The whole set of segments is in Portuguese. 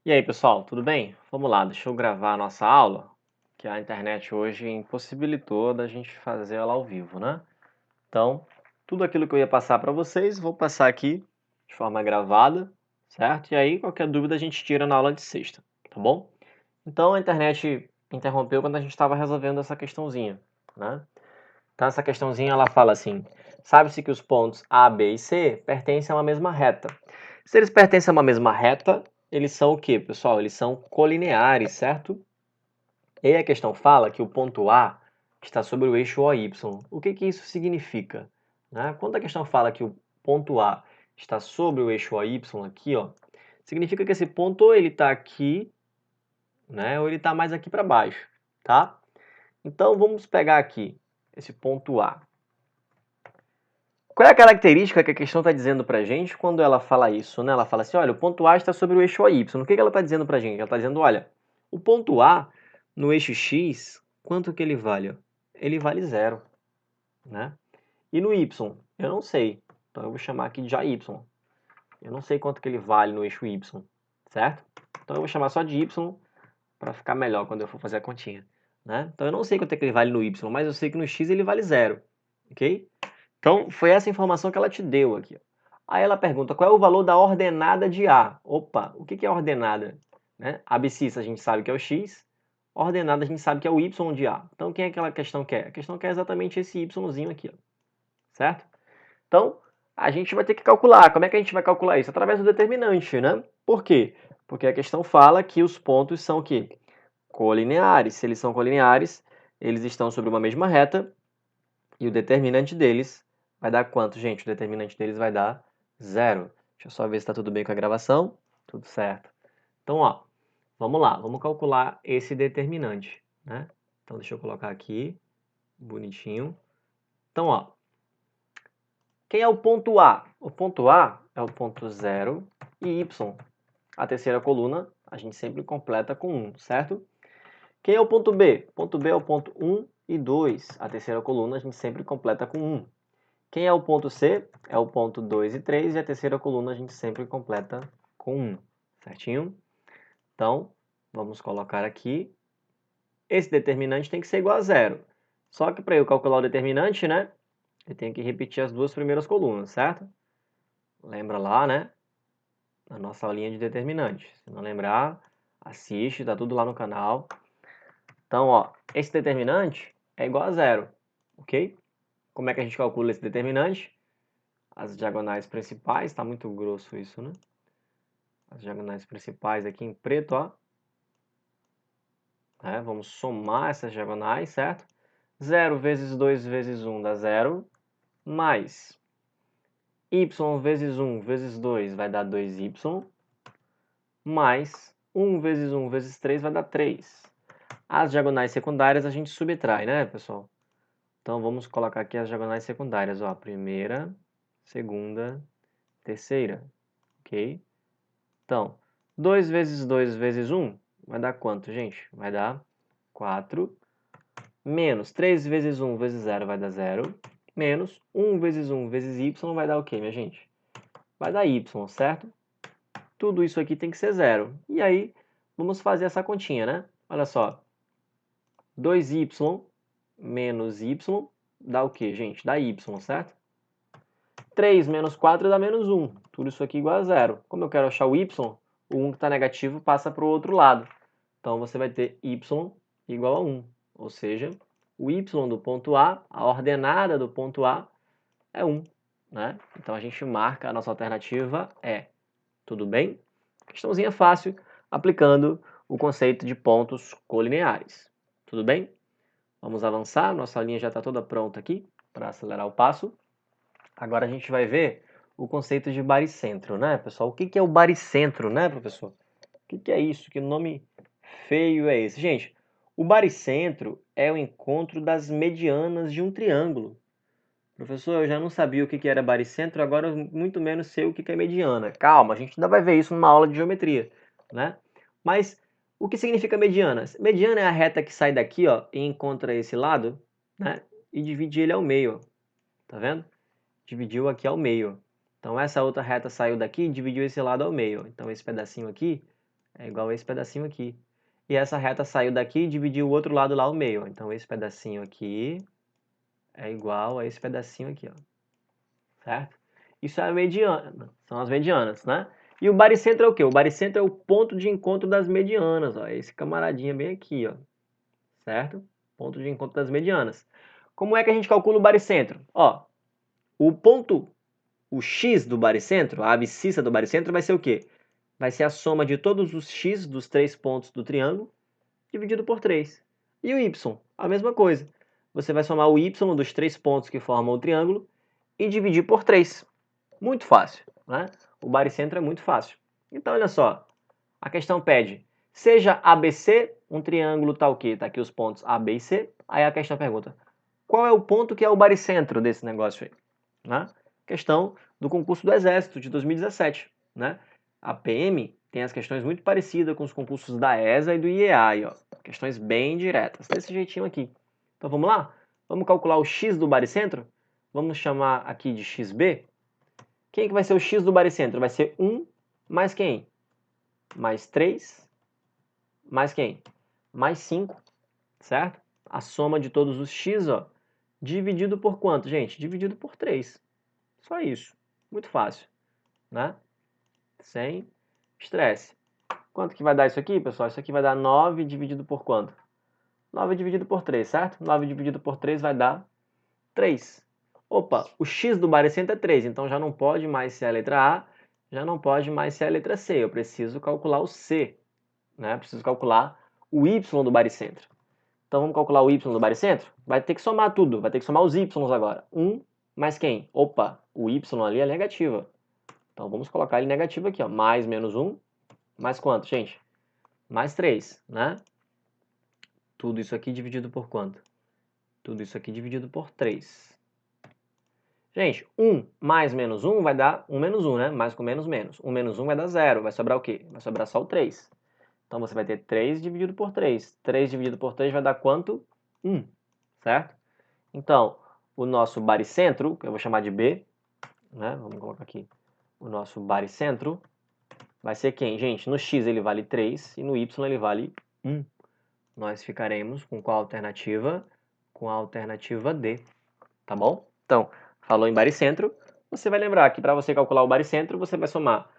E aí, pessoal, tudo bem? Vamos lá, deixa eu gravar a nossa aula, que a internet hoje impossibilitou da gente fazer ela ao vivo, né? Então, tudo aquilo que eu ia passar para vocês, vou passar aqui de forma gravada, certo? E aí, qualquer dúvida a gente tira na aula de sexta, tá bom? Então, a internet interrompeu quando a gente estava resolvendo essa questãozinha, né? Então, essa questãozinha, ela fala assim, sabe-se que os pontos A, B e C pertencem a uma mesma reta. Se eles pertencem a uma mesma reta, eles são o quê, pessoal? Eles são colineares, certo? E aí a questão fala que o ponto A está sobre o eixo OY. O que isso significa? Né? Quando a questão fala que o ponto A está sobre o eixo OY aqui, ó, significa que esse ponto ou ele está aqui, né, ou ele está mais aqui para baixo, tá? Então vamos pegar aqui esse ponto A. Qual é a característica que a questão está dizendo para a gente quando ela fala isso? Né? Ela fala assim, olha, o ponto A está sobre o eixo OY. O que ela está dizendo para a gente? Ela está dizendo, olha, o ponto A no eixo X, quanto que ele vale? Ele vale 0. Né? E no Y? Eu não sei. Então eu vou chamar aqui de AY. Eu não sei quanto que ele vale no eixo Y, certo? Então eu vou chamar só de Y para ficar melhor quando eu for fazer a continha. Né? Então eu não sei quanto é que ele vale no Y, mas eu sei que no X ele vale 0. Ok? Então, foi essa informação que ela te deu aqui. Aí ela pergunta, qual é o valor da ordenada de A? Opa, o que é ordenada? Né? Abscissa a gente sabe que é o X, ordenada a gente sabe que é o Y de A. Então, quem é que aquela questão quer? A questão quer exatamente esse Yzinho aqui, ó. Certo? Então, a gente vai ter que calcular. Como é que a gente vai calcular isso? Através do determinante, né? Por quê? Porque a questão fala que os pontos são o quê? Colineares. Se eles são colineares, eles estão sobre uma mesma reta, e o determinante deles vai dar quanto, gente? O determinante deles vai dar 0. Deixa eu só ver se está tudo bem com a gravação. Tudo certo. Então, ó, vamos lá. Vamos calcular esse determinante, né? Então, deixa eu colocar aqui, bonitinho. Então, ó, quem é o ponto A? O ponto A é o ponto 0 e Y. A terceira coluna a gente sempre completa com 1, certo? Quem é o ponto B? O ponto B é o ponto 1 e 2. A terceira coluna a gente sempre completa com 1. Quem é o ponto C? É o ponto 2 e 3, e a terceira coluna a gente sempre completa com 1, certinho? Então, vamos colocar aqui. Esse determinante tem que ser igual a 0. Só que para eu calcular o determinante, né, eu tenho que repetir as duas primeiras colunas, certo? Lembra lá, né, na nossa aulinha de determinante. Se não lembrar, assiste, tá tudo lá no canal. Então, ó, esse determinante é igual a 0, ok? Como é que a gente calcula esse determinante? As diagonais principais, está muito grosso isso, né? As diagonais principais aqui em preto, ó. Vamos somar essas diagonais, certo? 0 vezes 2 vezes 1 dá 0, mais y vezes 1 vezes 2 vai dar 2y, mais 1 vezes 1 vezes 3 vai dar 3. As diagonais secundárias a gente subtrai, né, pessoal? Então, vamos colocar aqui as diagonais secundárias, ó. Primeira, segunda, terceira, ok? Então, 2 vezes 2 vezes 1 vai dar quanto, gente? Vai dar 4. Menos 3 vezes 1 vezes 0 vai dar 0. Menos 1 vezes 1 vezes y vai dar o quê, minha gente? Vai dar y, certo? Tudo isso aqui tem que ser 0. E aí, vamos fazer essa continha, né? Olha só. 2y menos y dá o quê, gente? Dá y, certo? 3 menos 4 dá menos 1. Tudo isso aqui igual a 0. Como eu quero achar o y, o 1 que está negativo passa para o outro lado. Então, você vai ter y igual a 1. Ou seja, o y do ponto A, a ordenada do ponto A, é 1. Né? Então, a gente marca a nossa alternativa é. Tudo bem? Questãozinha fácil, aplicando o conceito de pontos colineares. Tudo bem? Vamos avançar. Nossa linha já está toda pronta aqui para acelerar o passo. Agora a gente vai ver o conceito de baricentro, né, pessoal? O que é o baricentro, né, professor? O que é isso? Que nome feio é esse? Gente, o baricentro é o encontro das medianas de um triângulo. Professor, eu já não sabia o que era baricentro, agora eu muito menos sei o que é mediana. Calma, a gente ainda vai ver isso numa aula de geometria, né? Mas o que significa mediana? Mediana é a reta que sai daqui, ó, e encontra esse lado, né? E divide ele ao meio, ó. Tá vendo? Dividiu aqui ao meio. Então essa outra reta saiu daqui e dividiu esse lado ao meio. Então esse pedacinho aqui é igual a esse pedacinho aqui. E essa reta saiu daqui e dividiu o outro lado lá ao meio. Então, esse pedacinho aqui é igual a esse pedacinho aqui, ó. Certo? Isso é a mediana, são as medianas, né? E o baricentro é o quê? O baricentro é o ponto de encontro das medianas, ó. Esse camaradinha bem aqui, ó. Certo? Ponto de encontro das medianas. Como é que a gente calcula o baricentro? Ó, o x do baricentro, a abscissa do baricentro vai ser o quê? Vai ser a soma de todos os x dos 3 pontos do triângulo dividido por 3. E o y? A mesma coisa. Você vai somar o y dos 3 pontos que formam o triângulo e dividir por 3. Muito fácil, né? O baricentro é muito fácil. Então, olha só. A questão pede, seja ABC um triângulo tal que, tá aqui os pontos A, B e C. Aí a questão pergunta, qual é o ponto que é o baricentro desse negócio aí? Né? Questão do concurso do Exército de 2017, né? A PM tem as questões muito parecidas com os concursos da ESA e do IEA, aí, ó. Questões bem diretas, desse jeitinho aqui. Então vamos lá? Vamos calcular o x do baricentro? Vamos chamar aqui de xb. Quem que vai ser o x do baricentro? Vai ser 1 mais quem? Mais 3 mais quem? Mais 5, certo? A soma de todos os x, ó, dividido por quanto, gente? Dividido por 3. Só isso. Muito fácil, né? Sem estresse. Quanto que vai dar isso aqui, pessoal? Isso aqui vai dar 9 dividido por quanto? 9 dividido por 3, certo? 9 dividido por 3 vai dar 3. Opa, o x do baricentro é 3, então já não pode mais ser a letra A, já não pode mais ser a letra C. Eu preciso calcular o C, né? Preciso calcular o y do baricentro. Então vamos calcular o y do baricentro? Vai ter que somar tudo, vai ter que somar os y agora. 1 mais quem? Opa, o y ali é negativa. Então vamos colocar ele negativo aqui, ó. Mais menos 1, mais quanto, gente? Mais 3, né? Tudo isso aqui dividido por quanto? Tudo isso aqui dividido por 3. Gente, 1 mais menos 1 vai dar 1 menos 1, né? Mais com menos, menos. 1 menos 1 vai dar 0. Vai sobrar o quê? Vai sobrar só o 3. Então você vai ter 3 dividido por 3. 3 dividido por 3 vai dar quanto? 1, certo? Então, o nosso baricentro, que eu vou chamar de B, né? Vamos colocar aqui. O nosso baricentro vai ser quem, gente? No x ele vale 3 e no y ele vale 1. Nós ficaremos com qual alternativa? Com a alternativa D, tá bom? Então, falou em baricentro, você vai lembrar que para você calcular o baricentro, você vai somar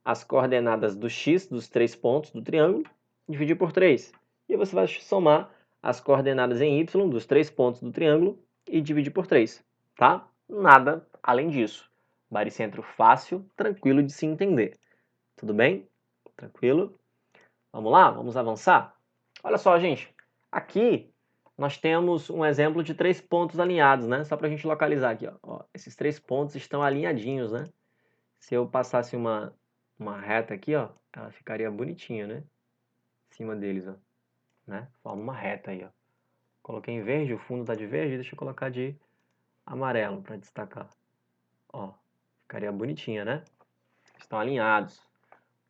as coordenadas do x, dos 3 pontos do triângulo, dividir por 3. E você vai somar as coordenadas em y dos 3 pontos do triângulo e dividir por 3, tá? Nada além disso. Baricentro fácil, tranquilo de se entender. Tudo bem? Tranquilo? Vamos lá? Vamos avançar? Olha só, gente. Aqui nós temos um exemplo de 3 pontos alinhados, né? Só para a gente localizar aqui, ó. Esses 3 pontos estão alinhadinhos, né? Se eu passasse uma reta aqui, ó, ela ficaria bonitinha, né? Em cima deles, ó. Né? Forma uma reta aí, ó. Coloquei em verde, o fundo tá de verde, deixa eu colocar de amarelo para destacar. Ó, ficaria bonitinha, né? Estão alinhados.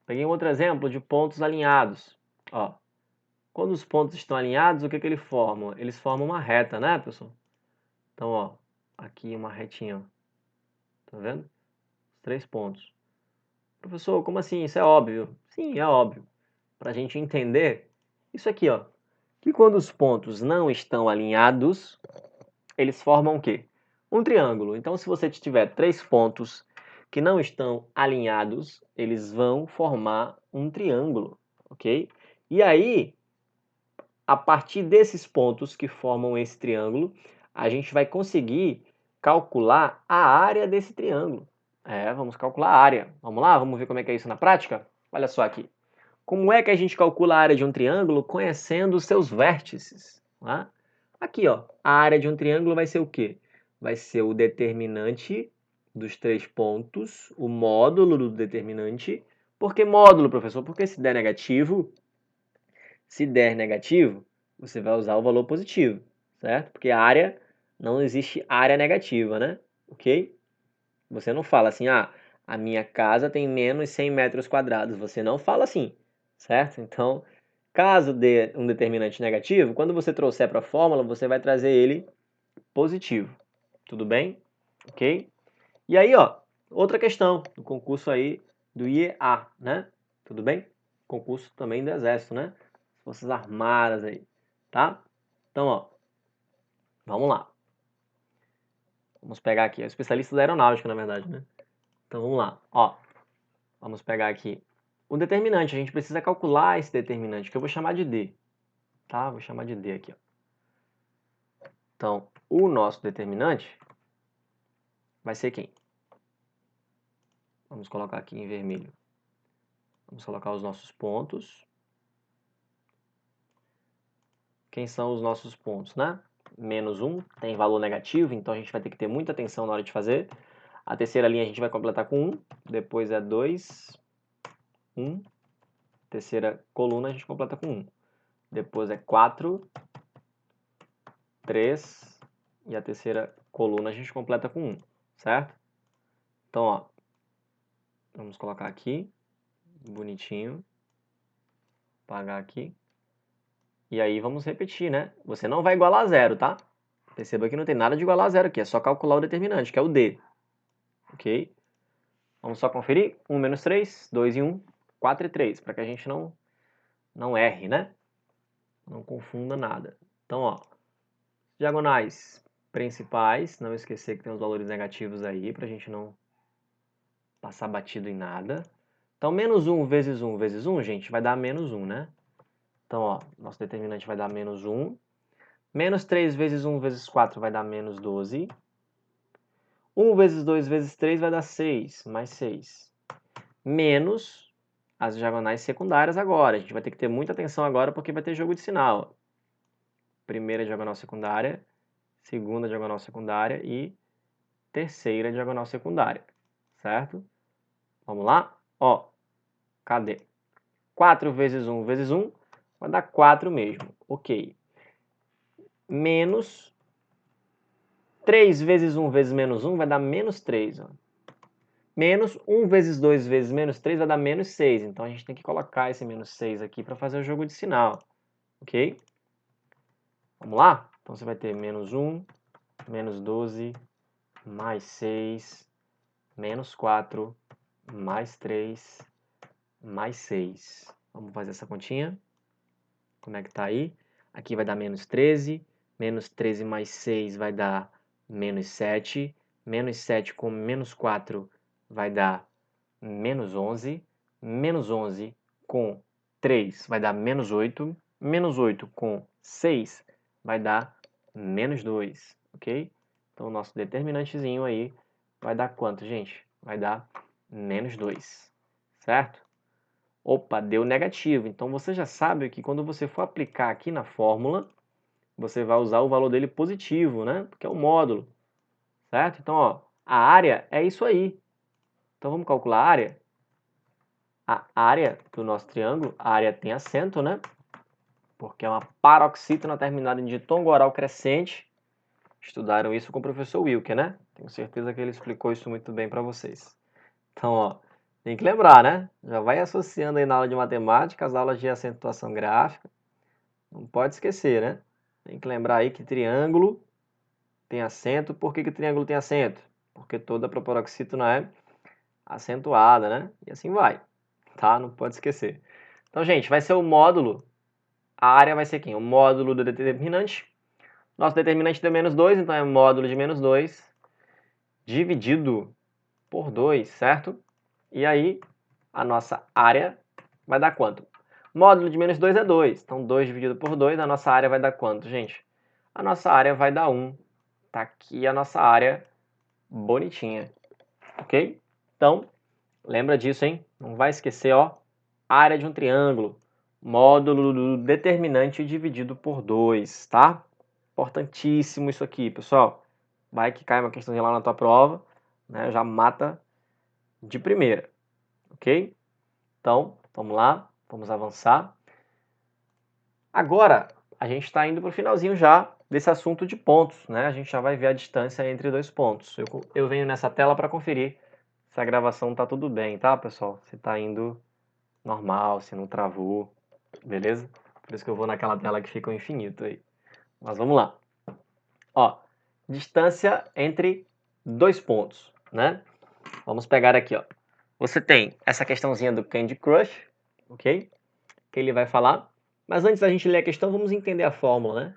Peguei um outro exemplo de pontos alinhados. Ó, quando os pontos estão alinhados, o que eles formam? Eles formam uma reta, né, pessoal? Então, ó, aqui uma retinha, ó. Tá vendo? Os 3 pontos. Professor, como assim? Isso é óbvio. Sim, é óbvio. Para a gente entender, isso aqui, ó, que quando os pontos não estão alinhados, eles formam o quê? Um triângulo. Então, se você tiver 3 pontos que não estão alinhados, eles vão formar um triângulo, ok? E aí, a partir desses pontos que formam esse triângulo, a gente vai conseguir calcular a área desse triângulo. Vamos calcular a área. Vamos lá? Vamos ver como é que é isso na prática? Olha só aqui. Como é que a gente calcula a área de um triângulo conhecendo os seus vértices? Tá? Aqui, ó, a área de um triângulo vai ser o quê? Vai ser o determinante dos 3 pontos, o módulo do determinante. Por que módulo, professor? Porque se der negativo, você vai usar o valor positivo, certo? Porque a área, não existe área negativa, né? Ok? Você não fala assim, ah, a minha casa tem menos 100 metros quadrados. Você não fala assim, certo? Então, caso dê um determinante negativo, quando você trouxer para a fórmula, você vai trazer ele positivo. Tudo bem? Ok? E aí, ó, outra questão do concurso aí do IEA, né? Tudo bem? concurso também do Exército, né? Forças Armadas aí, tá? Então, ó, vamos lá. Vamos pegar aqui, é o especialista da aeronáutica, na verdade, né? Então, vamos lá, ó. Vamos pegar aqui o determinante. A gente precisa calcular esse determinante, que eu vou chamar de D, tá? Vou chamar de D aqui, ó. Então, o nosso determinante vai ser quem? Vamos colocar aqui em vermelho. Vamos colocar os nossos pontos. Quem são os nossos pontos, né? Menos 1 tem valor negativo, então a gente vai ter que ter muita atenção na hora de fazer. A terceira linha a gente vai completar com 1, depois é 2, 1. Terceira coluna a gente completa com 1. Depois é 4, 3, e a terceira coluna a gente completa com 1, certo? Então, ó, vamos colocar aqui, bonitinho, apagar aqui. E aí vamos repetir, né? Você não vai igualar a zero, tá? Perceba que não tem nada de igualar a zero aqui, é só calcular o determinante, que é o D. Ok? Vamos só conferir. 1 menos 3, 2 e 1, 4 e 3, para que a gente não erre, né? Não confunda nada. Então, ó, diagonais principais, não esquecer que tem os valores negativos aí, para a gente não passar batido em nada. Então, menos 1 vezes 1 vezes 1, gente, vai dar menos 1, né? Então, ó, nosso determinante vai dar menos 1. Menos 3 vezes 1 vezes 4 vai dar menos 12. 1 vezes 2 vezes 3 vai dar 6, mais 6. Menos as diagonais secundárias agora. A gente vai ter que ter muita atenção agora porque vai ter jogo de sinal. Primeira diagonal secundária, segunda diagonal secundária e terceira diagonal secundária, certo? Vamos lá? Ó, cadê? 4 vezes 1 vezes 1 vai dar 4 mesmo. Ok. Menos 3 vezes 1 vezes menos 1 vai dar menos 3. Ó. Menos 1 vezes 2 vezes menos 3 vai dar menos 6. Então, a gente tem que colocar esse menos 6 aqui para fazer o jogo de sinal. Ok? Vamos lá? Então, você vai ter menos 1, menos 12, mais 6, menos 4, mais 3, mais 6. Vamos fazer essa continha? Como é que tá aí? Aqui vai dar menos 13. Menos 13 mais 6 vai dar menos 7. Menos 7 com menos 4 vai dar menos 11. Menos 11 com 3 vai dar menos 8. Menos 8 com 6 vai dar menos 2, ok? Então, o nosso determinantezinho aí vai dar quanto, gente? Vai dar menos 2, certo? Opa, deu negativo. Então, você já sabe que quando você for aplicar aqui na fórmula, você vai usar o valor dele positivo, né? Porque é o módulo, certo? Então, ó, a área é isso aí. Então, vamos calcular a área? A área do nosso triângulo, a área tem acento, né? Porque é uma paroxítona terminada em ditongo oral crescente. Estudaram isso com o professor Wilker, né? Tenho certeza que ele explicou isso muito bem para vocês. Então, ó, tem que lembrar, né? Já vai associando aí na aula de matemática as aulas de acentuação gráfica. Não pode esquecer, né? Tem que lembrar aí que triângulo tem acento. Por que triângulo tem acento? Porque toda proparoxítona é acentuada, né? E assim vai, tá? Não pode esquecer. Então, gente, vai ser o módulo. A área vai ser quem? O módulo do determinante. Nosso determinante deu menos 2, então é módulo de menos 2 dividido por 2, certo? E aí, a nossa área vai dar quanto? Módulo de menos 2 é 2. Então, 2 dividido por 2, a nossa área vai dar quanto, gente? A nossa área vai dar 1. Tá aqui a nossa área bonitinha. Ok? Então, lembra disso, hein? Não vai esquecer, ó. Área de um triângulo. Módulo do determinante dividido por 2, tá? Importantíssimo isso aqui, pessoal. Vai que cai uma questãozinha lá na tua prova, né? Já mata de primeira. Ok? Então, vamos lá. Vamos avançar. Agora, a gente está indo para o finalzinho já desse assunto de pontos, né? A gente já vai ver a distância entre dois pontos. Eu venho nessa tela para conferir se a gravação tá tudo bem, tá, pessoal? Se tá indo normal, se não travou, beleza? Por isso que eu vou naquela tela que fica o infinito aí. Mas vamos lá. Ó, distância entre dois pontos, né? Vamos pegar aqui, ó. Você tem essa questãozinha do Candy Crush, ok? que ele vai falar. Mas antes da gente ler a questão, vamos entender a fórmula, né?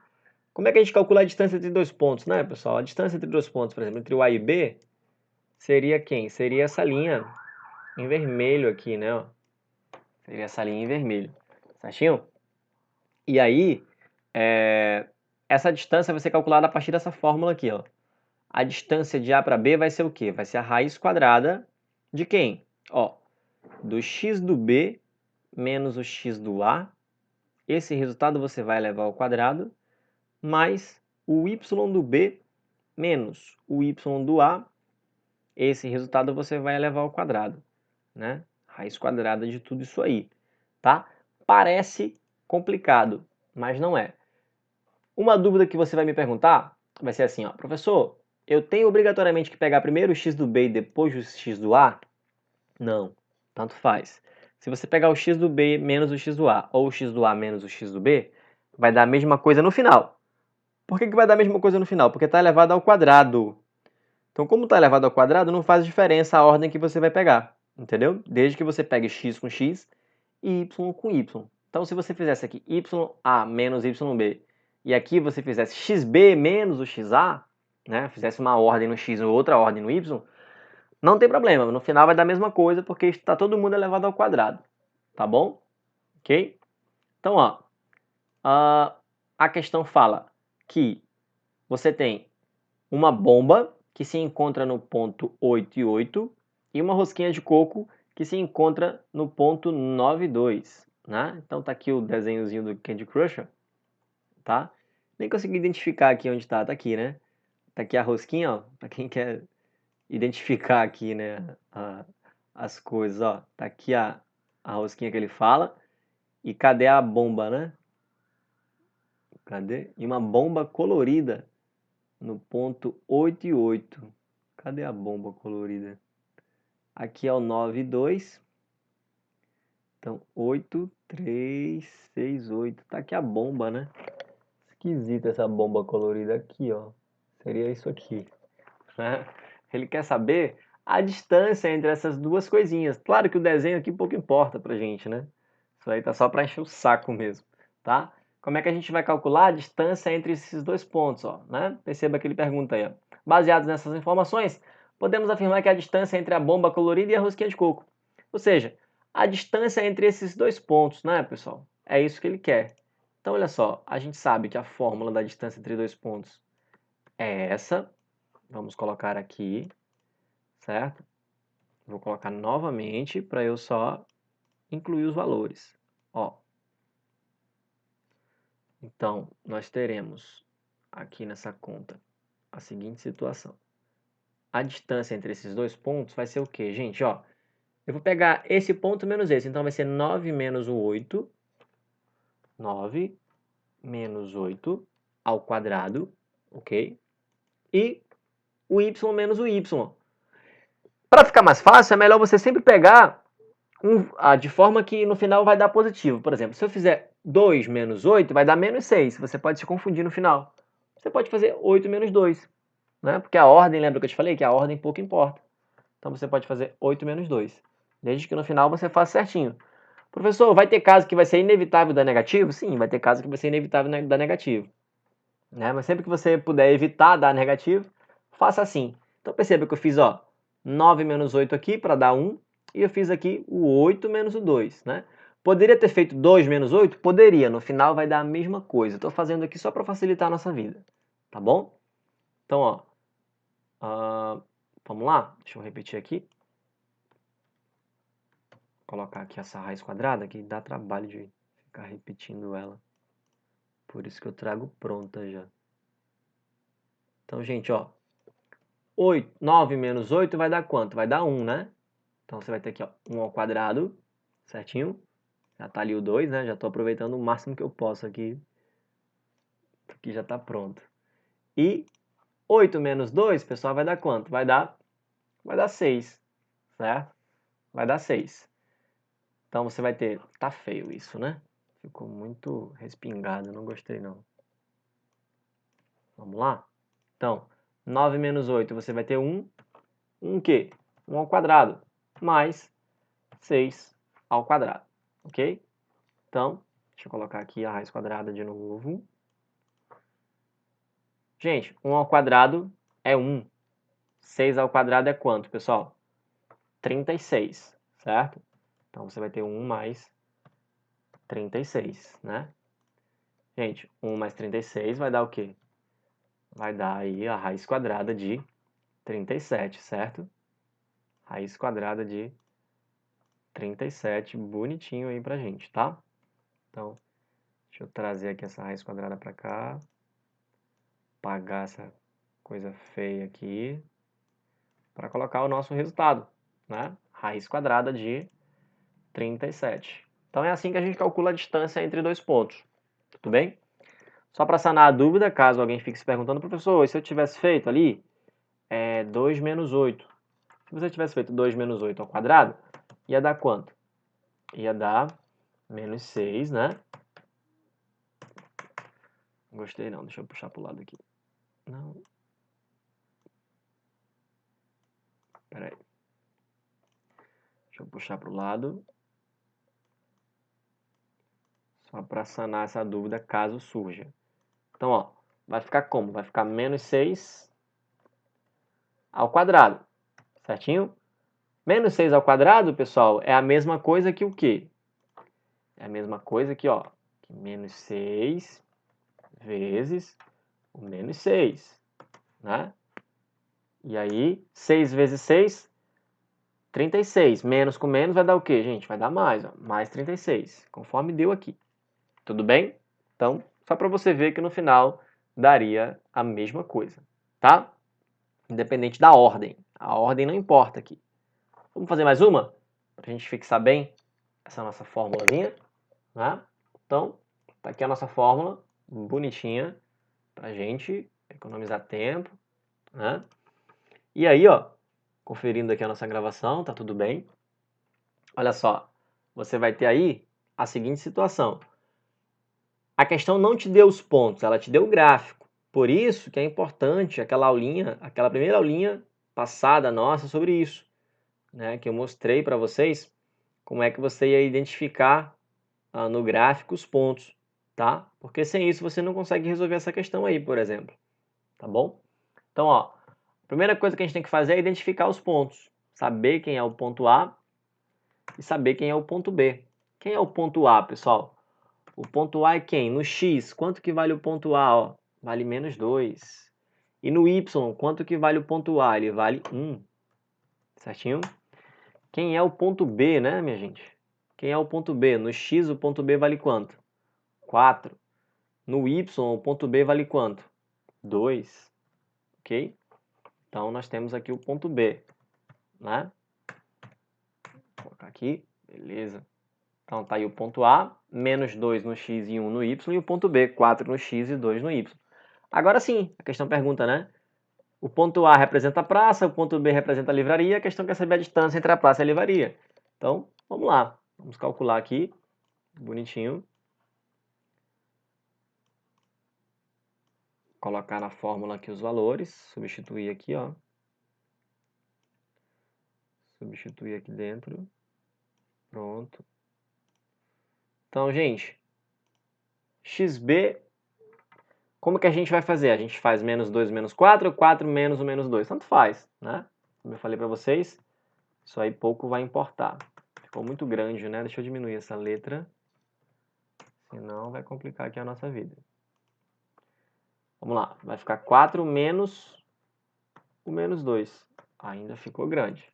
Como é que a gente calcula a distância entre dois pontos, né, pessoal? A distância entre dois pontos, por exemplo, entre o A e B, seria quem? Seria essa linha em vermelho aqui, né? Ó. Seria essa linha em vermelho, certinho? E aí, essa distância vai ser calculada a partir dessa fórmula aqui, ó. A distância de A para B vai ser o quê? Vai ser a raiz quadrada de quem? Ó, do x do B menos o x do A. Esse resultado você vai levar ao quadrado, mais o y do B menos o y do A. Esse resultado você vai levar ao quadrado, né? Raiz quadrada de tudo isso aí, tá? Parece complicado, mas não é. Uma dúvida que você vai me perguntar vai ser assim, ó, professor, eu tenho obrigatoriamente que pegar primeiro o x do B e depois o x do A? Não, tanto faz. Se você pegar o x do B menos o x do A ou o x do A menos o x do B, vai dar a mesma coisa no final. Por que vai dar a mesma coisa no final? Porque está elevado ao quadrado. Então, como está elevado ao quadrado, não faz diferença a ordem que você vai pegar, entendeu? Desde que você pegue x com x e y com y. Então, se você fizesse aqui YA menos YB e aqui você fizesse XB menos o XA, né? Fizesse uma ordem no x e outra ordem no y, não tem problema. No final vai dar a mesma coisa porque está todo mundo elevado ao quadrado, tá bom? Ok? Então, ó, a questão fala que você tem uma bomba que se encontra no ponto 8 e 8 e uma rosquinha de coco que se encontra no ponto 9 e 2, né? Então tá aqui o desenhozinho do Candy Crush, tá? Nem consegui identificar aqui onde tá aqui, né? Tá aqui a rosquinha, ó, pra quem quer identificar aqui, né, as coisas, ó. Tá aqui a rosquinha que ele fala. E cadê a bomba, né? Cadê? E uma bomba colorida no ponto 8 e 8. Cadê a bomba colorida? Aqui é o 9 e 2. Então, 8, 3, 6, 8. Tá aqui a bomba, né? Esquisita essa bomba colorida aqui, ó. Seria isso aqui, né? Ele quer saber a distância entre essas duas coisinhas. Claro que o desenho aqui pouco importa pra gente, né? Isso aí tá só para encher o saco mesmo, tá? Como é que a gente vai calcular a distância entre esses dois pontos, ó, né? Perceba que ele pergunta aí, ó. Baseados nessas informações, podemos afirmar que a distância entre a bomba colorida e a rosquinha de coco. Ou seja, a distância entre esses dois pontos, né, pessoal? É isso que ele quer. Então, olha só, a gente sabe que a fórmula da distância entre dois pontos é essa. Vamos colocar aqui, certo? Vou colocar novamente para eu só incluir os valores. Ó. Então, nós teremos aqui nessa conta a seguinte situação. A distância entre esses dois pontos vai ser o quê, gente? Ó, eu vou pegar esse ponto menos esse. Então, vai ser 9 menos o 8. 9 menos 8 ao quadrado, ok? E o y menos o y. Para ficar mais fácil, é melhor você sempre pegar de forma que no final vai dar positivo. Por exemplo, se eu fizer 2 menos 8, vai dar menos 6. Você pode se confundir no final. Você pode fazer 8 menos 2, né? Porque a ordem, lembra que eu te falei? Que a ordem pouco importa. Então você pode fazer 8 menos 2. Desde que no final você faça certinho. Professor, vai ter caso que vai ser inevitável dar negativo? Sim, vai ter caso que vai ser inevitável dar negativo. Né? Mas sempre que você puder evitar dar negativo, faça assim. Então perceba que eu fiz, ó, 9 menos 8 aqui para dar 1. E eu fiz aqui o 8 menos o 2, né? Poderia ter feito 2 menos 8? Poderia. No final vai dar a mesma coisa. Estou fazendo aqui só para facilitar a nossa vida. Tá bom? Então, ó. Vamos lá? Deixa eu repetir aqui. Vou colocar aqui essa raiz quadrada, que dá trabalho de ficar repetindo ela. Por isso que eu trago pronta já. Então, gente, ó. 9 menos 8 vai dar quanto? Vai dar 1, né? Então, você vai ter aqui, ó, 1 ao quadrado, certinho? Já tá ali o 2, né? Já tô aproveitando o máximo que eu posso aqui. Aqui já tá pronto. E 8 menos 2, pessoal, vai dar quanto? Vai dar 6, certo? Vai dar 6. Então, você vai ter... Tá feio isso, né? Ficou muito respingado, não gostei não. Vamos lá? Então, 9 menos 8, você vai ter 1. 1 o quê? 1 ao quadrado, mais 6 ao quadrado, ok? Então, deixa eu colocar aqui a raiz quadrada de novo. Gente, 1 ao quadrado é 1. 6 ao quadrado é quanto, pessoal? 36, certo? Então, você vai ter 1 mais 36, né? Gente, 1 mais 36 vai dar o quê? Vai dar aí a raiz quadrada de 37, certo? Raiz quadrada de 37, bonitinho aí pra gente, tá? Então, deixa eu trazer aqui essa raiz quadrada pra cá. Apagar essa coisa feia aqui. Para colocar o nosso resultado, né? Raiz quadrada de 37. Então, é assim que a gente calcula a distância entre dois pontos. Tudo bem? Só para sanar a dúvida, caso alguém fique se perguntando, professor, se eu tivesse feito ali 2 menos 8. Se você tivesse feito 2 menos 8 ao quadrado, ia dar quanto? Ia dar menos 6, né? Gostei não, deixa eu puxar para o lado aqui. Não. Espera aí. Deixa eu puxar para o lado. Só para sanar essa dúvida, caso surja. Então, ó, vai ficar como? Vai ficar menos 6 ao quadrado, certinho? Menos 6 ao quadrado, pessoal, é a mesma coisa que o quê? É a mesma coisa que, ó, que menos 6 vezes o menos 6, né? E aí, 6 vezes 6, 36. Menos com menos vai dar o quê, gente? Vai dar mais, ó, mais 36, conforme deu aqui. Tudo bem? Então, só para você ver que no final daria a mesma coisa, tá? Independente da ordem. A ordem não importa aqui. Vamos fazer mais uma? Para a gente fixar bem essa nossa fórmulazinha, né? Então, tá aqui a nossa fórmula, bonitinha, para a gente economizar tempo, né? E aí, ó, conferindo aqui a nossa gravação, tá tudo bem? Olha só, você vai ter aí a seguinte situação. A questão não te deu os pontos, ela te deu o gráfico. Por isso que é importante aquela aulinha, aquela primeira aulinha passada nossa sobre isso, né, que eu mostrei para vocês como é que você ia identificar no gráfico os pontos, tá? Porque sem isso você não consegue resolver essa questão aí, por exemplo, tá bom? Então, ó, a primeira coisa que a gente tem que fazer é identificar os pontos, saber quem é o ponto A e saber quem é o ponto B. Quem é o ponto A, pessoal? O ponto A é quem? No X, quanto que vale o ponto A? Ó? Vale menos 2. E no Y, quanto que vale o ponto A? Ele vale 1. Certinho? Quem é o ponto B, né, minha gente? Quem é o ponto B? No X, o ponto B vale quanto? 4. No Y, o ponto B vale quanto? 2. Ok? Então, nós temos aqui o ponto B, né? Vou colocar aqui. Beleza. Então, tá aí o ponto A, menos 2 no X e 1 no Y. E o ponto B, 4 no X e 2 no Y. Agora sim, a questão pergunta, né? O ponto A representa a praça, o ponto B representa a livraria, a questão quer saber a distância entre a praça e a livraria. Então, vamos lá. Vamos calcular aqui, bonitinho. Colocar na fórmula aqui os valores, substituir aqui, ó. Substituir aqui dentro. Pronto. Então, gente, XB, como que a gente vai fazer? A gente faz menos 2 menos 4 ou 4 menos o menos 2? Tanto faz, né? Como eu falei para vocês, isso aí pouco vai importar. Ficou muito grande, né? Deixa eu diminuir essa letra, senão vai complicar aqui a nossa vida. Vamos lá, vai ficar 4 menos o menos 2. Ainda ficou grande.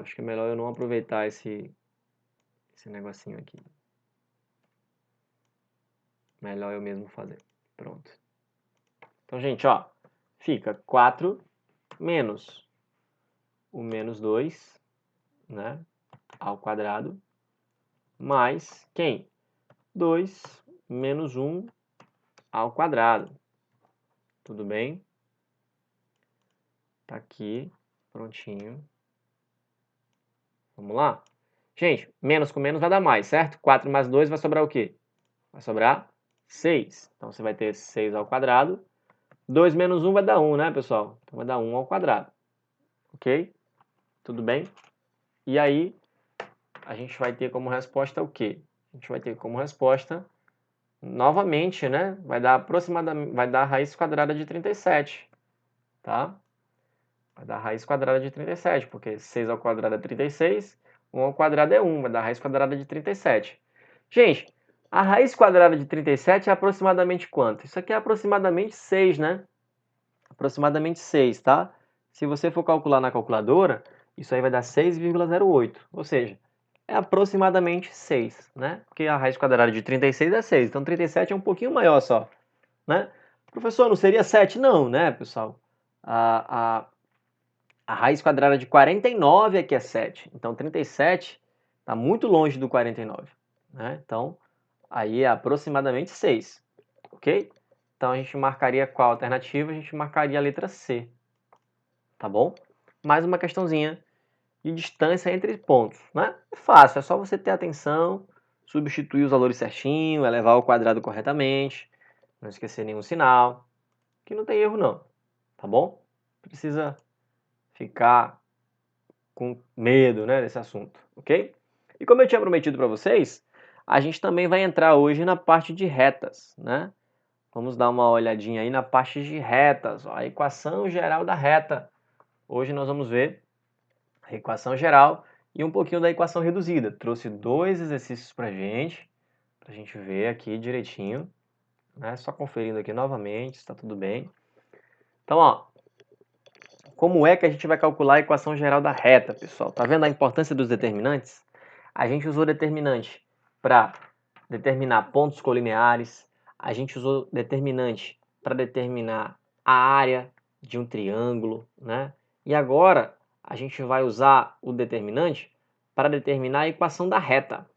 Acho que é melhor eu não aproveitar esse negocinho aqui. Melhor eu mesmo fazer. Pronto. Então, gente, ó, fica 4 menos o menos 2, né, ao quadrado, mais quem? 2 menos 1 ao quadrado. Tudo bem? Tá aqui, prontinho. Vamos lá? Gente, menos com menos vai dar mais, certo? 4 mais 2 vai sobrar o quê? Vai sobrar 6. Então, você vai ter 6 ao quadrado. 2 menos 1 vai dar 1, né, pessoal? Então, vai dar 1 ao quadrado. Ok? Tudo bem? E aí, a gente vai ter como resposta o quê? A gente vai ter como resposta, novamente, né? Vai dar aproximadamente, vai dar a raiz quadrada de 37, tá? Vai dar a raiz quadrada de 37, porque 6 ao quadrado é 36, 1 ao quadrado é 1, vai dar a raiz quadrada de 37. Gente, a raiz quadrada de 37 é aproximadamente quanto? Isso aqui é aproximadamente 6, né? Aproximadamente 6, tá? Se você for calcular na calculadora, isso aí vai dar 6,08, ou seja, é aproximadamente 6, né? Porque a raiz quadrada de 36 é 6, então 37 é um pouquinho maior só, né? Professor, não seria 7? Não, né, pessoal? A raiz quadrada de 49 é que é 7, então 37 está muito longe do 49, né? Então, aí é aproximadamente 6, ok? Então, a gente marcaria qual alternativa? A gente marcaria a letra C, tá bom? Mais uma questãozinha de distância entre pontos, né? É fácil, é só você ter atenção, substituir os valores certinho, elevar ao quadrado corretamente, não esquecer nenhum sinal, que não tem erro não, tá bom? Precisa ficar com medo, né, desse assunto, ok? E como eu tinha prometido para vocês, a gente também vai entrar hoje na parte de retas, né? Vamos dar uma olhadinha aí na parte de retas, ó, a equação geral da reta. Hoje nós vamos ver a equação geral e um pouquinho da equação reduzida. Trouxe 2 exercícios para a gente ver aqui direitinho, né? Só conferindo aqui novamente, está tudo bem. Então, ó, como é que a gente vai calcular a equação geral da reta, pessoal? Tá vendo a importância dos determinantes? A gente usou determinante para determinar pontos colineares, a gente usou determinante para determinar a área de um triângulo, né? E agora a gente vai usar o determinante para determinar a equação da reta,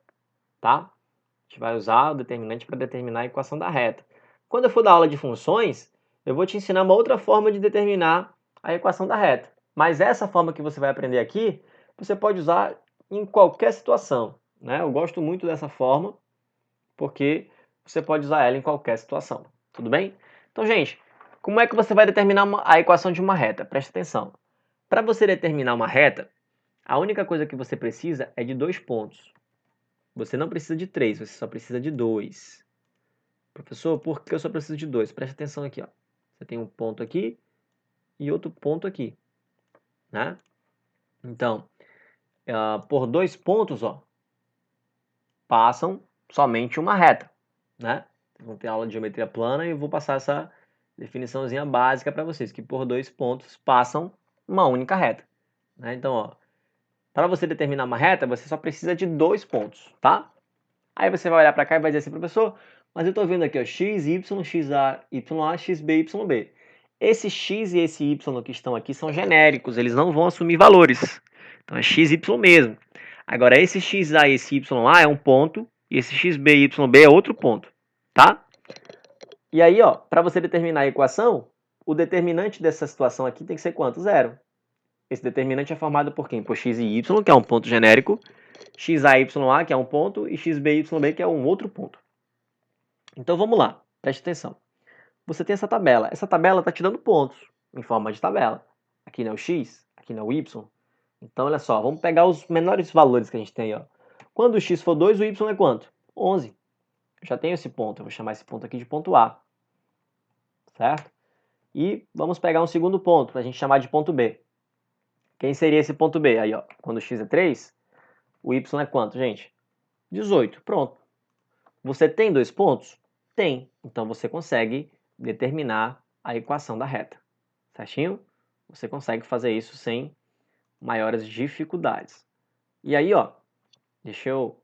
tá? A gente vai usar o determinante para determinar a equação da reta. Quando eu for dar aula de funções, eu vou te ensinar uma outra forma de determinar a equação da reta. Mas essa forma que você vai aprender aqui, você pode usar em qualquer situação, né? Eu gosto muito dessa forma, porque você pode usar ela em qualquer situação, tudo bem? Então, gente, como é que você vai determinar a equação de uma reta? Presta atenção. Para você determinar uma reta, a única coisa que você precisa é de 2 pontos. Você não precisa de 3, você só precisa de 2. Professor, por que eu só preciso de 2? Presta atenção aqui, ó. Você tem um ponto aqui e outro ponto aqui, né? Então, por 2 pontos, ó, passam somente uma reta, né? Vocês vão ter aula de geometria plana e eu vou passar essa definiçãozinha básica para vocês, que por 2 pontos passam uma única reta, né? Então, ó, para você determinar uma reta, você só precisa de 2 pontos, tá? Aí você vai olhar para cá e vai dizer assim, professor, mas eu estou vendo aqui, ó, x, y, x, a, x, b, y, b. Esse x e esse y que estão aqui são genéricos, eles não vão assumir valores. Então é x, y mesmo. Agora, esse xa e esse ya é um ponto, e esse xb e yb é outro ponto, tá? E aí, ó, para você determinar a equação, o determinante dessa situação aqui tem que ser quanto? Zero. Esse determinante é formado por quem? Por x e y, que é um ponto genérico, xa e ya, que é um ponto, e xb e yb, que é um outro ponto. Então vamos lá, preste atenção. Você tem essa tabela. Essa tabela está te dando pontos em forma de tabela. Aqui não é o x, aqui não é o y. Então, olha só, vamos pegar os menores valores que a gente tem. Ó. Quando o x for 2, o y é quanto? 11. Eu já tenho esse ponto, eu vou chamar esse ponto aqui de ponto A. Certo? E vamos pegar um segundo ponto, para a gente chamar de ponto B. Quem seria esse ponto B? Aí, ó, quando o x é 3, o y é quanto, gente? 18. Pronto. Você tem 2 pontos? Tem. Então, você consegue determinar a equação da reta. Certinho? Você consegue fazer isso sem maiores dificuldades. E aí, ó, deixa eu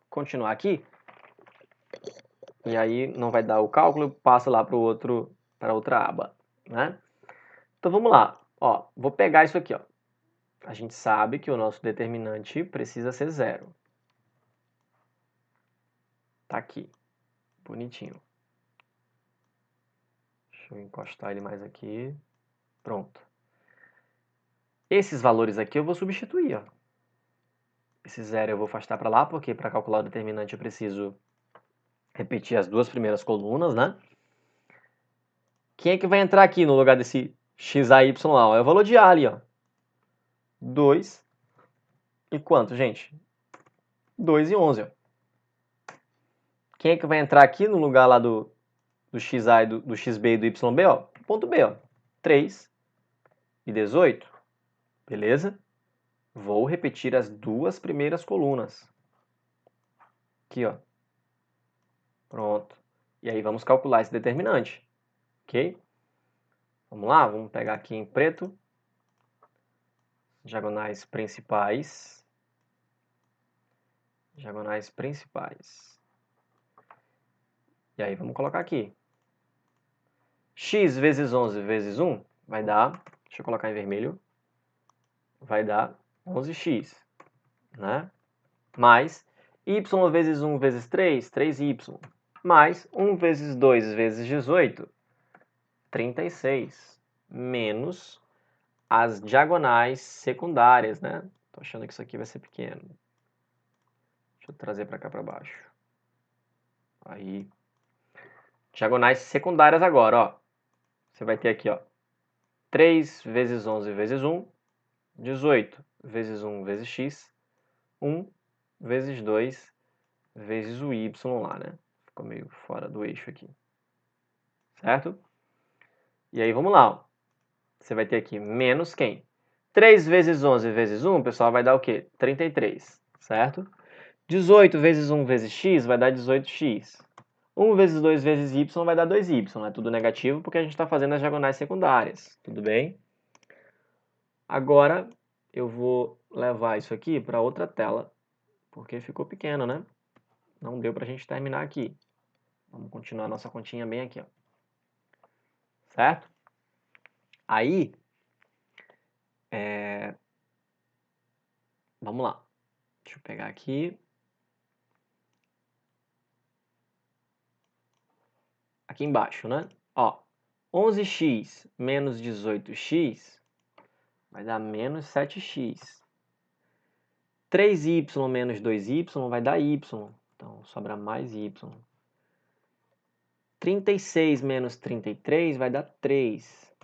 continuar aqui. E aí não vai dar o cálculo, passa lá para outra aba, né? Então vamos lá. Ó, vou pegar isso aqui, ó. A gente sabe que o nosso determinante precisa ser zero. Tá aqui. Bonitinho. Deixa eu encostar ele mais aqui. Pronto. Esses valores aqui eu vou substituir, ó. Esse zero eu vou afastar para lá, porque para calcular o determinante eu preciso repetir as duas primeiras colunas, né? Quem é que vai entrar aqui no lugar desse xa, y lá? É o valor de A ali, ó. 2 e quanto, gente? 2 e 11. Ó. Quem é que vai entrar aqui no lugar lá do XA, do XB e do YB? Ó? Ponto B, ó. 3 e 18. Beleza? Vou repetir as duas primeiras colunas. Aqui, ó. Pronto. E aí vamos calcular esse determinante. Ok? Vamos lá? Vamos pegar aqui em preto. Diagonais principais. Diagonais principais. E aí vamos colocar aqui. X vezes 11 vezes 1 vai dar, deixa eu colocar em vermelho, vai dar 11x, né? Mais y vezes 1 vezes 3, 3y. Mais 1 vezes 2 vezes 18, 36. Menos as diagonais secundárias, né? Tô achando que isso aqui vai ser pequeno. Deixa eu trazer para cá para baixo. Aí. Diagonais secundárias agora, ó. Você vai ter aqui, ó. 3 vezes 11 vezes 1, 18 vezes 1 vezes x, 1 vezes 2 vezes o y lá, né? Ficou meio fora do eixo aqui. Certo? E aí vamos lá, ó. Você vai ter aqui menos quem? 3 vezes 11 vezes 1, pessoal, vai dar o quê? 33, certo? 18 vezes 1 vezes x vai dar 18x. 1 vezes 2 vezes y vai dar 2y. É tudo negativo porque a gente está fazendo as diagonais secundárias. Tudo bem? Agora eu vou levar isso aqui para outra tela, porque ficou pequeno, né? Não deu para a gente terminar aqui. Vamos continuar a nossa continha bem aqui, ó. Certo? Aí, vamos lá. Deixa eu pegar aqui. Aqui embaixo, né? Ó, 11x menos 18x vai dar menos 7x. 3y menos 2y vai dar y. Então, sobra mais y. 36 menos 33 vai dar 3.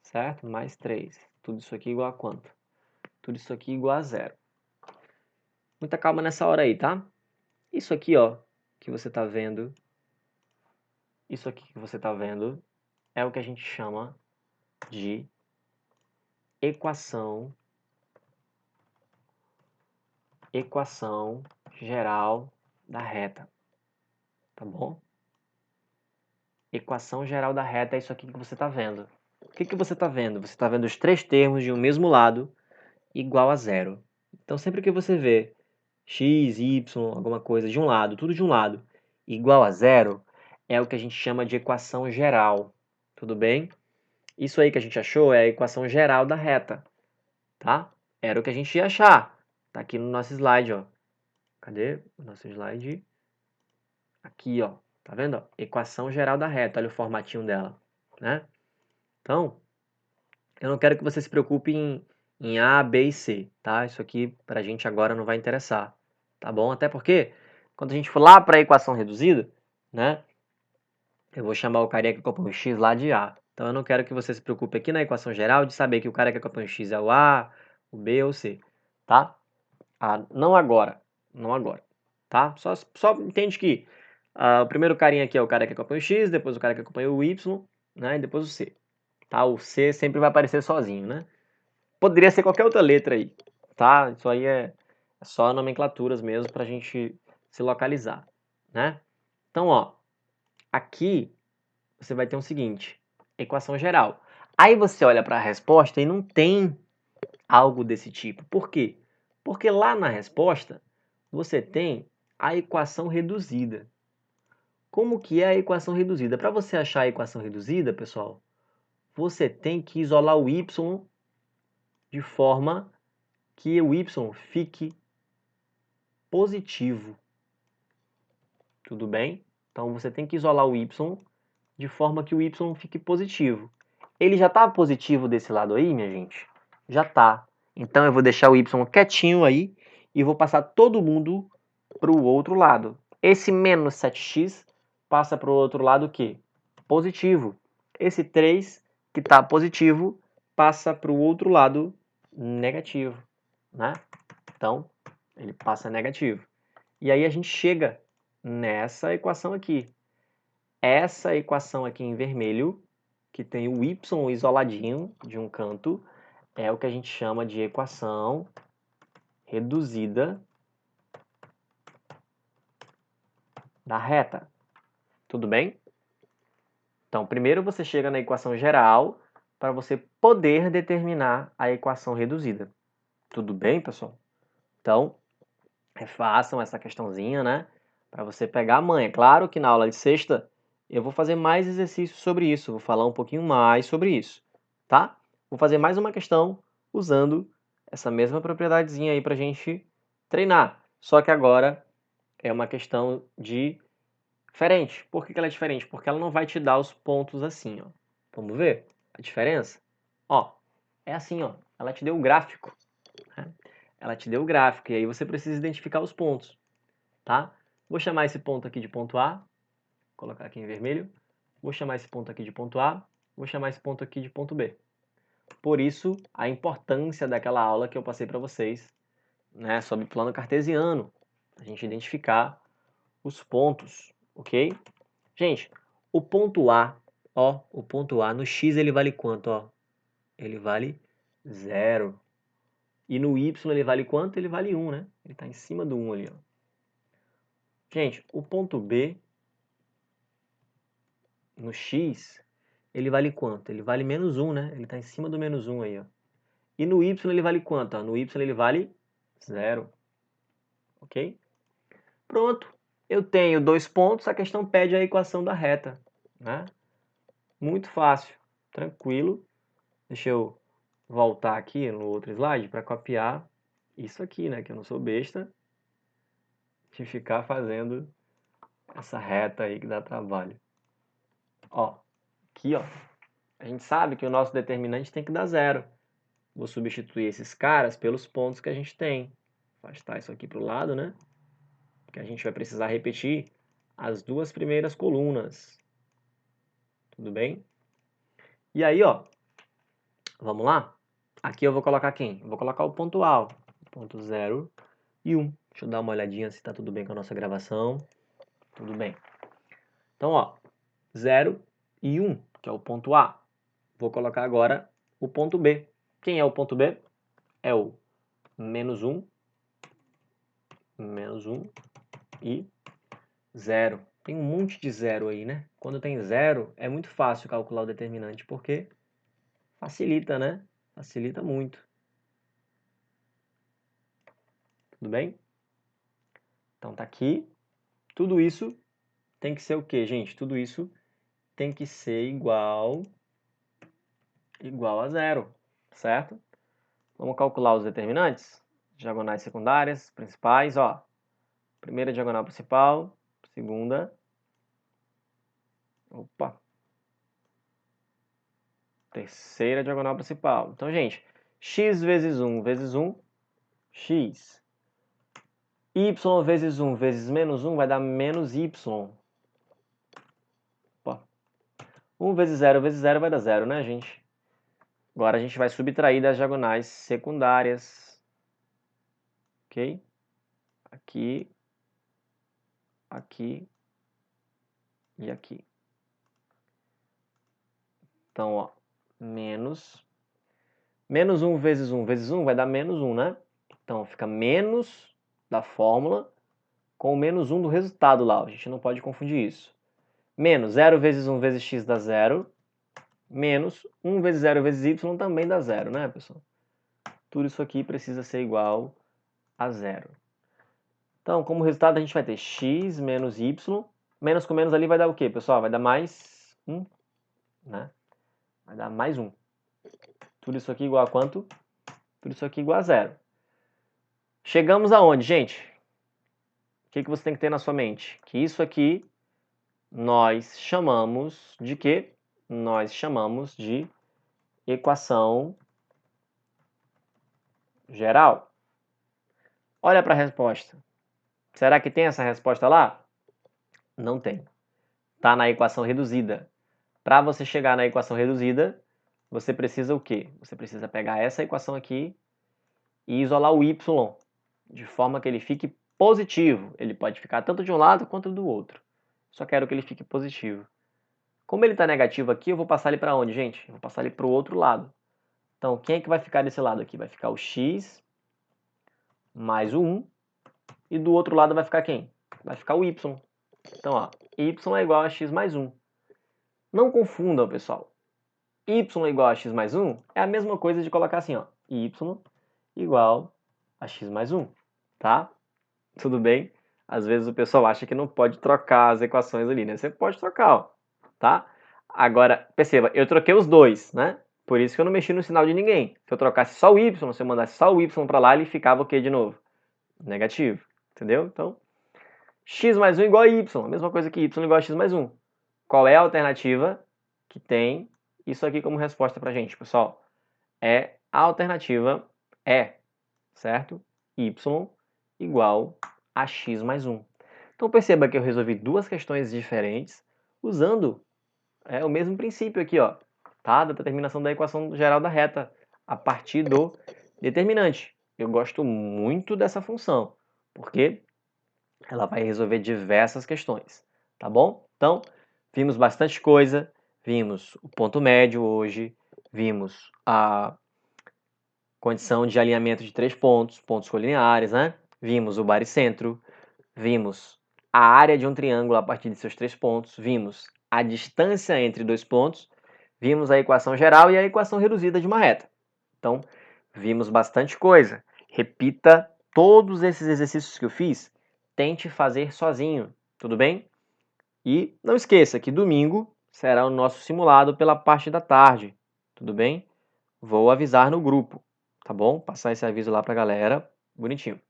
Certo? Mais 3. Tudo isso aqui igual a quanto? Tudo isso aqui igual a 0. Muita calma nessa hora aí, tá? Isso aqui, ó, que você tá vendo, isso aqui que você tá vendo é o que a gente chama de equação geral da reta. Tá bom? Equação geral da reta é isso aqui que você tá vendo. O que que você tá vendo? Você tá vendo os três termos de um mesmo lado igual a 0. Então, sempre que você vê x, y, alguma coisa de um lado, tudo de um lado, igual a 0, é o que a gente chama de equação geral. Tudo bem? Isso aí que a gente achou é a equação geral da reta, tá? Era o que a gente ia achar. Tá aqui no nosso slide, ó. Cadê o nosso slide? Aqui, ó. Tá vendo? Ó? Equação geral da reta. Olha o formatinho dela, né? Então, eu não quero que você se preocupe em A, B e C, tá? Isso aqui pra gente agora não vai interessar, tá bom? Até porque, quando a gente for lá para a equação reduzida, né? Eu vou chamar o carinha que acompanha o x lá de A. Então, eu não quero que você se preocupe aqui na equação geral de saber que o cara que acompanha o x é o A, o B ou o C, tá? Não agora, não agora, tá? Só entende que o primeiro carinha aqui é o cara que acompanha o x, depois o cara que acompanha o y, né? E depois o C, tá? O C sempre vai aparecer sozinho, né? Poderia ser qualquer outra letra aí, tá? Isso aí é só nomenclaturas mesmo pra gente se localizar, né? Então, ó, aqui você vai ter o seguinte, equação geral. Aí você olha para a resposta e não tem algo desse tipo. Por quê? Porque lá na resposta você tem a equação reduzida. Como que é a equação reduzida? Para você achar a equação reduzida, pessoal, você tem que isolar o y de forma que o y fique positivo. Tudo bem? Então você tem que isolar o y de forma que o y fique positivo. Ele já está positivo desse lado aí, minha gente? Já está. Então eu vou deixar o y quietinho aí e vou passar todo mundo para o outro lado. Esse menos 7x passa para o outro lado o quê? Positivo. Esse 3 que está positivo passa para o outro lado negativo, né? Então, ele passa negativo. E aí a gente chega nessa equação aqui. Essa equação aqui em vermelho, que tem o y isoladinho de um canto, é o que a gente chama de equação reduzida da reta. Tudo bem? Então, primeiro você chega na equação geral para você poder determinar a equação reduzida. Tudo bem, pessoal? Então, refaçam essa questãozinha, né? Para você pegar a manha. Claro que na aula de sexta eu vou fazer mais exercícios sobre isso, vou falar um pouquinho mais sobre isso, tá? Vou fazer mais uma questão usando essa mesma propriedadezinha aí para a gente treinar. Só que agora é uma questão diferente. Por que ela é diferente? Porque ela não vai te dar os pontos assim, ó. Vamos ver a diferença? Ó, é assim, ó. Ela te deu o gráfico, né? Ela te deu o gráfico e aí você precisa identificar os pontos, tá? Vou chamar esse ponto aqui de ponto A, vou colocar aqui em vermelho. Vou chamar esse ponto aqui de ponto A, vou chamar esse ponto aqui de ponto B. Por isso, a importância daquela aula que eu passei para vocês, né, sobre plano cartesiano, a gente identificar os pontos, ok? Gente, o ponto A, ó, o ponto A no x ele vale quanto, ó? Ele vale 0. E no y ele vale quanto? Ele vale 1, né? Ele está em cima do 1 ali, ó. Gente, o ponto B no x, ele vale quanto? Ele vale menos 1, né? Ele está em cima do menos 1 aí, ó. E no y ele vale quanto? Ó? No y ele vale 0. Ok? Pronto. Eu tenho 2 pontos, a questão pede a equação da reta, né? Muito fácil, tranquilo. Deixa eu voltar aqui no outro slide para copiar isso aqui, né? Que eu não sou besta de ficar fazendo essa reta aí que dá trabalho. Ó, aqui, ó. A gente sabe que o nosso determinante tem que dar 0. Vou substituir esses caras pelos pontos que a gente tem. Afastar isso aqui para o lado, né? Porque a gente vai precisar repetir as duas primeiras colunas. Tudo bem? E aí, ó, vamos lá? Aqui eu vou colocar quem? Eu vou colocar o ponto A, ó. Ponto 0 e 1. Deixa eu dar uma olhadinha se está tudo bem com a nossa gravação. Tudo bem. Então, ó, 0 e 1, que é o ponto A. Vou colocar agora o ponto B. Quem é o ponto B? É o menos 1 e 0. Tem um monte de 0 aí, né? Quando tem 0, é muito fácil calcular o determinante, porque facilita, né? Facilita muito. Tudo bem? Então tá aqui. Tudo isso tem que ser o quê, gente? Tudo isso tem que ser igual a 0, certo? Vamos calcular os determinantes? Diagonais secundárias, principais, ó. Primeira diagonal principal, segunda. Opa. Terceira diagonal principal. Então, gente, x vezes 1 vezes 1, x. Y vezes 1 vezes menos 1 vai dar menos y. Opa. 1 vezes 0 vai dar 0, né, gente? Agora a gente vai subtrair das diagonais secundárias. Ok? Aqui, aqui e aqui. Então, ó, menos 1 vezes 1 vezes 1 vai dar menos 1, né? Então, fica menos da fórmula com o menos 1 do resultado lá. A gente não pode confundir isso. Menos 0 vezes 1 vezes x dá 0. Menos 1 vezes 0 vezes y também dá 0, né, pessoal? Tudo isso aqui precisa ser igual a 0. Então, como resultado, a gente vai ter x menos y. Menos com menos ali vai dar o quê, pessoal? Vai dar mais 1, né? Vai dar mais 1. Tudo isso aqui igual a quanto? Tudo isso aqui igual a 0. Chegamos aonde, gente? O que você tem que ter na sua mente? Que isso aqui nós chamamos de quê? Nós chamamos de equação geral. Olha para a resposta. Será que tem essa resposta lá? Não tem. Está na equação reduzida. Para você chegar na equação reduzida, você precisa o quê? Você precisa pegar essa equação aqui e isolar o y, de forma que ele fique positivo. Ele pode ficar tanto de um lado quanto do outro. Só quero que ele fique positivo. Como ele está negativo aqui, eu vou passar ele para onde, gente? Eu vou passar ele para o outro lado. Então, quem é que vai ficar desse lado aqui? Vai ficar o x mais o 1. E do outro lado vai ficar quem? Vai ficar o y. Então, ó, y é igual a x mais 1. Não confundam, pessoal. Y é igual a x mais 1 é a mesma coisa de colocar assim, ó, y igual a x mais 1, tá? Tudo bem? Às vezes o pessoal acha que não pode trocar as equações ali, né? Você pode trocar, ó, tá? Agora, perceba, eu troquei os dois, né? Por isso que eu não mexi no sinal de ninguém. Se eu trocasse só o y, se eu mandasse só o y para lá, ele ficava o quê de novo? Negativo, entendeu? Então, x mais 1 igual a y, a mesma coisa que y igual a x mais 1. Qual é a alternativa que tem isso aqui como resposta pra gente, pessoal? É a alternativa E, certo? Y igual a x mais 1. Então perceba que eu resolvi duas questões diferentes usando o mesmo princípio aqui, ó, tá? Da determinação da equação geral da reta a partir do determinante. Eu gosto muito dessa função, porque ela vai resolver diversas questões, tá bom? Então, vimos bastante coisa, vimos o ponto médio hoje, vimos a condição de alinhamento de 3 pontos, pontos colineares, né? Vimos o baricentro, vimos a área de um triângulo a partir de seus 3 pontos, vimos a distância entre dois pontos, vimos a equação geral e a equação reduzida de uma reta. Então, vimos bastante coisa. Repita todos esses exercícios que eu fiz, tente fazer sozinho, tudo bem? E não esqueça que domingo será o nosso simulado pela parte da tarde, tudo bem? Vou avisar no grupo, tá bom? Passar esse aviso lá pra galera, bonitinho,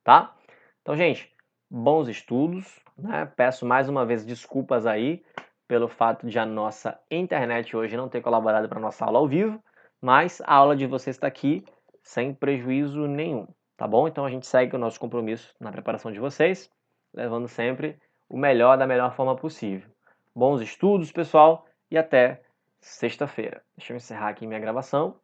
tá? Então, gente, bons estudos, né? Peço mais uma vez desculpas aí pelo fato de a nossa internet hoje não ter colaborado para nossa aula ao vivo, mas a aula de vocês está aqui sem prejuízo nenhum, tá bom? Então a gente segue o nosso compromisso na preparação de vocês, levando sempre o melhor da melhor forma possível. Bons estudos, pessoal, e até sexta-feira. Deixa eu encerrar aqui minha gravação.